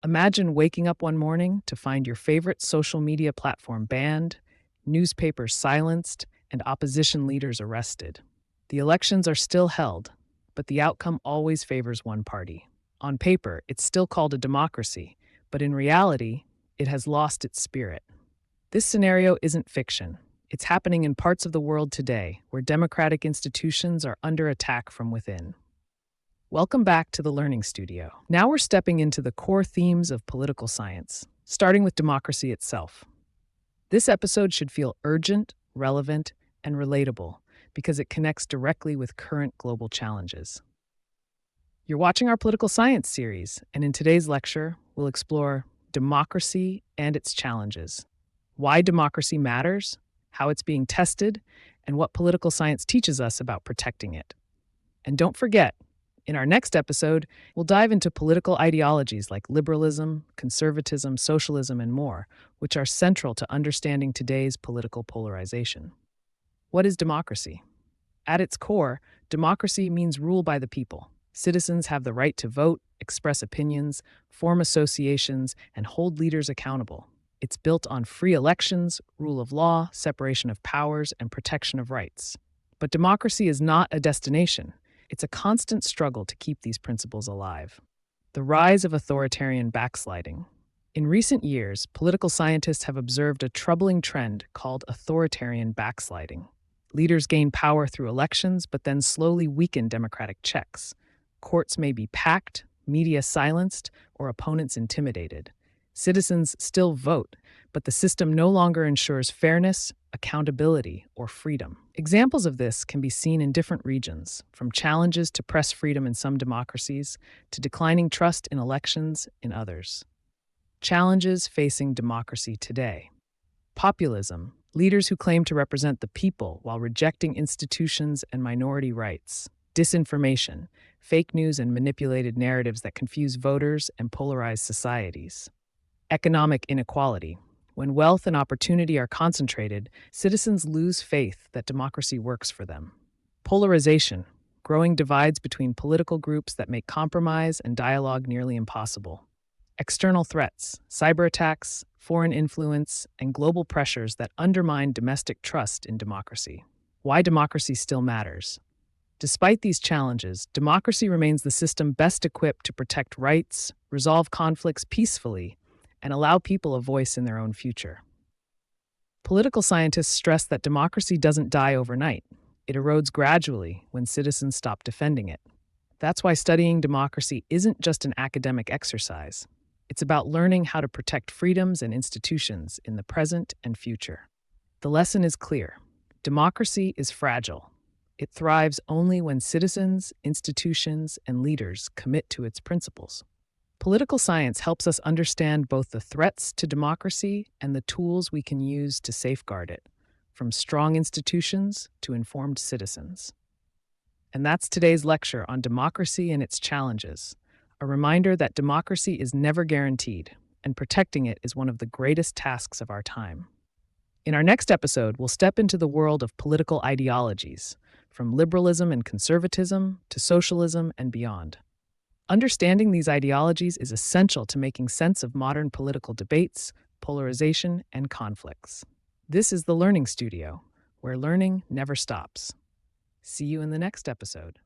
Imagine waking up one morning to find your favorite social media platform banned, newspapers silenced, and opposition leaders arrested. The elections are still held, but the outcome always favors one party. On paper, it's still called a democracy, but in reality, it has lost its spirit. This scenario isn't fiction. It's happening in parts of the world today where democratic institutions are under attack from within. Welcome back to the Learning Studio. Now we're stepping into the core themes of political science, starting with democracy itself. This episode should feel urgent, relevant, and relatable because it connects directly with current global challenges. You're watching our political science series, and in today's lecture, we'll explore democracy and its challenges, why democracy matters, how it's being tested, and what political science teaches us about protecting it. And don't forget, in our next episode, we'll dive into political ideologies like liberalism, conservatism, socialism, and more, which are central to understanding today's political polarization. What is democracy? At its core, democracy means rule by the people. Citizens have the right to vote, express opinions, form associations, and hold leaders accountable. It's built on free elections, rule of law, separation of powers, and protection of rights. But democracy is not a destination. It's a constant struggle to keep these principles alive. The rise of authoritarian backsliding. In recent years, political scientists have observed a troubling trend called authoritarian backsliding. Leaders gain power through elections, but then slowly weaken democratic checks. Courts may be packed, media silenced, or opponents intimidated. Citizens still vote, but the system no longer ensures fairness, accountability, or freedom. Examples of this can be seen in different regions, from challenges to press freedom in some democracies to declining trust in elections in others. Challenges facing democracy today. Populism, leaders who claim to represent the people while rejecting institutions and minority rights. Disinformation, fake news and manipulated narratives that confuse voters and polarize societies. Economic inequality. When wealth and opportunity are concentrated, citizens lose faith that democracy works for them. Polarization. Growing divides between political groups that make compromise and dialogue nearly impossible. External threats. Cyber attacks, foreign influence, and global pressures that undermine domestic trust in democracy. Why democracy still matters. Despite these challenges, democracy remains the system best equipped to protect rights, resolve conflicts peacefully, and allow people a voice in their own future. Political scientists stress that democracy doesn't die overnight. It erodes gradually when citizens stop defending it. That's why studying democracy isn't just an academic exercise. It's about learning how to protect freedoms and institutions in the present and future. The lesson is clear. Democracy is fragile. It thrives only when citizens, institutions, and leaders commit to its principles. Political science helps us understand both the threats to democracy and the tools we can use to safeguard it, from strong institutions to informed citizens. And that's today's lecture on democracy and its challenges, a reminder that democracy is never guaranteed, and protecting it is one of the greatest tasks of our time. In our next episode, we'll step into the world of political ideologies, from liberalism and conservatism to socialism and beyond. Understanding these ideologies is essential to making sense of modern political debates, polarization, and conflicts. This is the Learning Studio, where learning never stops. See you in the next episode.